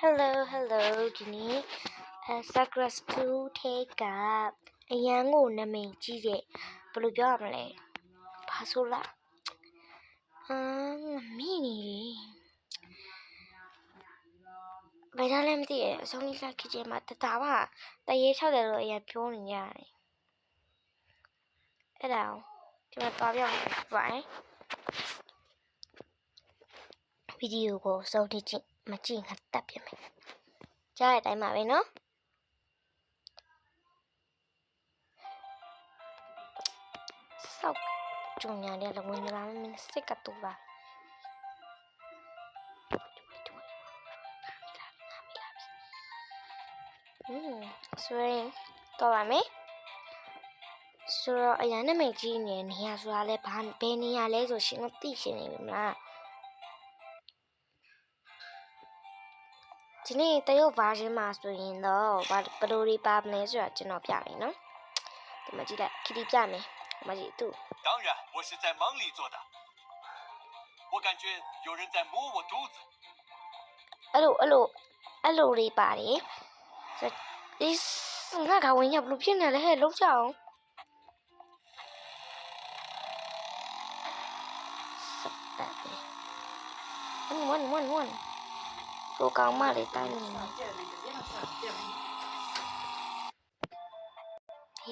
Hello ဒီနေ့Sakura School ထဲကအရန်ကိုနာမည်ကြီးတဲ့ဘယ်လိုပြောရမလဲဘာဆိုလားမိနေဘယ်သားလဲမသိရဲ့အဆုံးလေးခက်ကြီးမှာတပါတရေ60လို့အရင်ပြောနေရတယ်အဲ့ဒါဒီမှာသွားပြပါမယ်ဗီဒီယိုကိုစုံကြည့်မကြည့်ငါတက်ပြမယ်ကြားတဲ့အတိုင်းပါပဲနော်ဆောက်ကြုံရတယ်လည်းဝင်လာမင်းစိတ်ကတူပါဆိုရင်တော့ပါမယ်ဆိုတော့အရင်နာမည်ကြီးနေရဆိုတာလဲဘယ်နေရလဲဆိုရှင်တို့သိရှင်နေပြီမလားဒီနေ့တရုတ် version မှာဆိုရင်တော့ဘယ်လိုတွေပါမလဲဆိုတာကျွန်တော်ပြမယ်နော်ဒီမှာကြည့်လိုက်ခရီးပြမယ်ဒီမှာကြည့်သူ当然我是在梦里做的我感觉有人在摸我肚子အဲ့လိုတွေပါတယ်ဆိုငါကဝင်ရဘလို့ဖြစ်နေလဲဟဲ့လုံးကြအောင်oneကိုကောင်မလေးတိုင်းနေ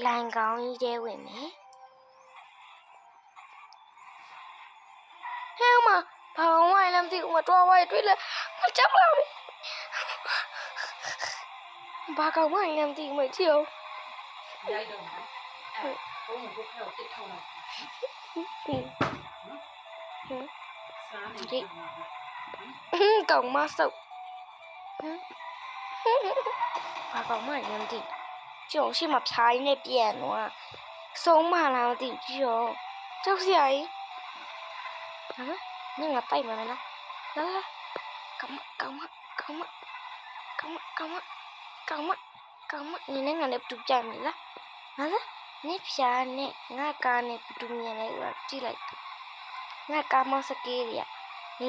လိုင်ကောင်းကြီးတဲဝင်မယ်ဟဲ့မဘာကောင်မလဲမသိဘူးမတော်ဝိုင်းတွေ့လဲမကြောက်လာဘူးဘာကောင်မလဲမသိဘူးမကြည့်အောင်ရိုက်တော့မှာအဲ့ဘုံကိုဖက်ကိုတစ်ထောက်လိုက်စားနေတယ်ကောင်မဆုပ်ဘာကောင်မလဲမသိကျုံရှိမှဖြားရင်းနဲ့ပြန်တော့ဆုံးမလားမသိဘူးကြည့်ရောကြောက်စရာကြီးနင်ကတိုက်မှာလားလာကောင်မနင်ငါနဲ့တူကြမလားဟာနင်ဖြားနဲ့ငါကားနဲ့တူမြင်လိုက်တော့ကြည့်လိုက်ငါကားမစကေးရ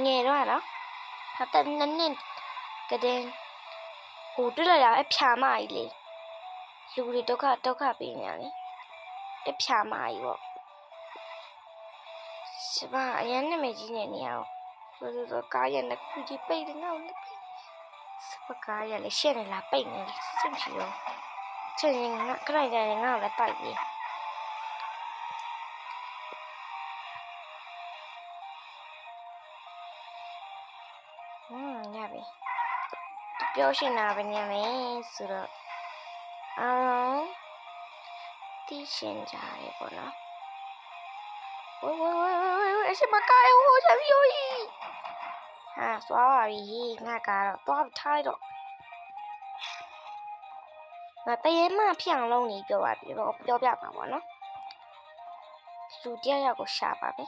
ငယ်တော့နော်ဟာတနည်းကတဲ့ဟိုတွေ့လိုက်ရအဖြာမကြီးလေလူတွေဒုက္ခပေးနေရတယ်အဖြာမကြီးပေါ့စပါအရင်နာမည်ကြီးနေအောင်ဆိုကားရနဲ့ခုကြီးပိတ်နေတော့စပါကားရလည်းရှက်နေလားပိတ်နေစင်ချီရောချင်းငါခလိုက်ကြရင်ငါလည်းတိုက်ပြီရပြီပြောရှင်တာပဲညနေဆိုတော့တီးရှင်ကြရပေါ့နော်ဝအရှိမကိုင်ဟိုချပြီးဟာသွားပါပြီငါကတော့သွားထားတော့ငါတရေမှဖြန့်လုံးနေပြောပါပြီတော့ပြောပြမှာပေါ့နော်လူတယောက်ကိုရှာပါပဲ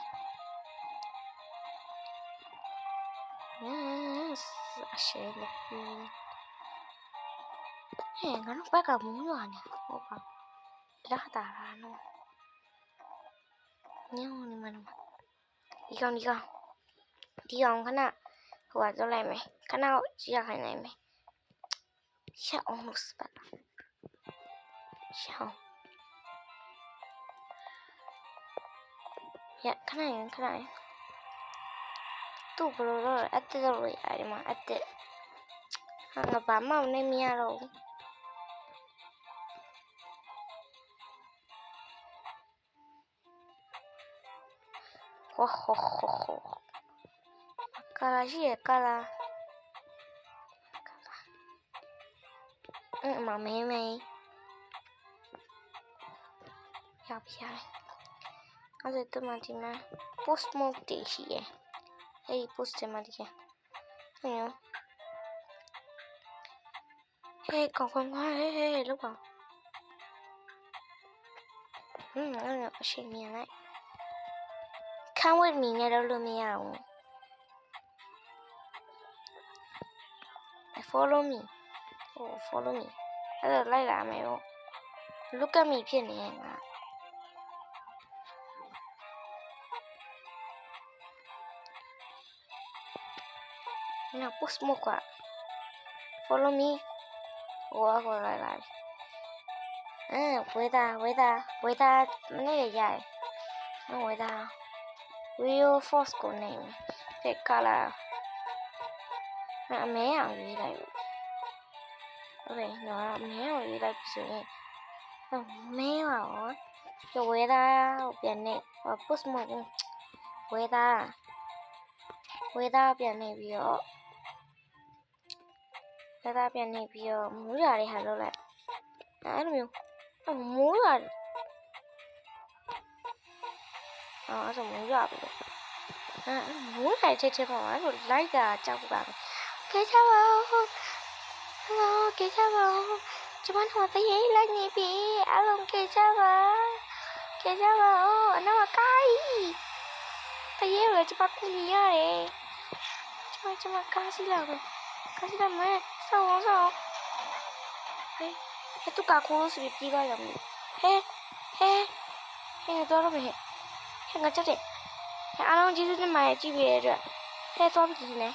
အရှဲလို့ဟဲ့ငါတို့ဘက်ကမူးရွာနေဟုတ်ပါလာတာလားနော်ညောင်းနေမှာဒီကောင်ခဏဟိုကသွားလိုက်မယ်ခဏကြည့်ရခိုင်းနိုင်မယ်ရှောင်းအောင်စပါရှောင်းခဏသူ့ဘလိုတော့အတက်တော့ရတယ်မှာအတက်ငါဘာမှမနေမရတော့ဟိုကာလာရှိရကာလာမမေရပြအဲ့ဒါတမတီမှာ post mode တည်ရှိရအဲ့ဒီ post မှာတည်ဟဲ့ကောင်ဟဲ့လောက်ပါအဲ့အရှိန်မြင်လိုက် Come with me နဲ့တော့လို့မရဘူး Follow me အဲ့ဒါလိုက်လာမယ်ပေါ့ Look at me ဖြစ်နေငါ那 post mode က follow me ဟိုကလာလာဝေးသားမနေ့ရရတယ်ဝေးသား Rio Force ကိုနေတဲ့ color အမဲအောင်ရေးလိုက်ဘူးโอเคတော့အမဲအောင်ရေးလိုက်ဆိုရင်မဲအောင်ကျဝေးသားပြန်နေ post မဟုတ်ဝေးသားပြန်နေပြီးတော့မူးရတွေဟာလောက်လိုက်အဲ့လိုမျိုးမူးရအဲ့ဒါမူးရပြီမူးရတဲ့ပါအဲ့လိုလိုက်တာကြောက်ပါပဲကဲချပါဦးဟယ်လိုကဲချပါဦးကျမတို့တရေလိုက်နေပြီအလုံးကဲချပါဦးအနောက်ကကိုင်းတရေကိုကျမကူညီရတယ်ကျမကားစီလာမယ်ဆောင်းဟဲ့သူကကိုလို့ဆိုပြီးပြေးသွားရမယ်ဟဲတော့တော့မယ်ဟဲ့ငါချက်တယ်အားလုံးကျေးဇူးတင်ပါတယ်ကြည့်ပေးတဲ့အတွက်သွားပြီဒီနေ့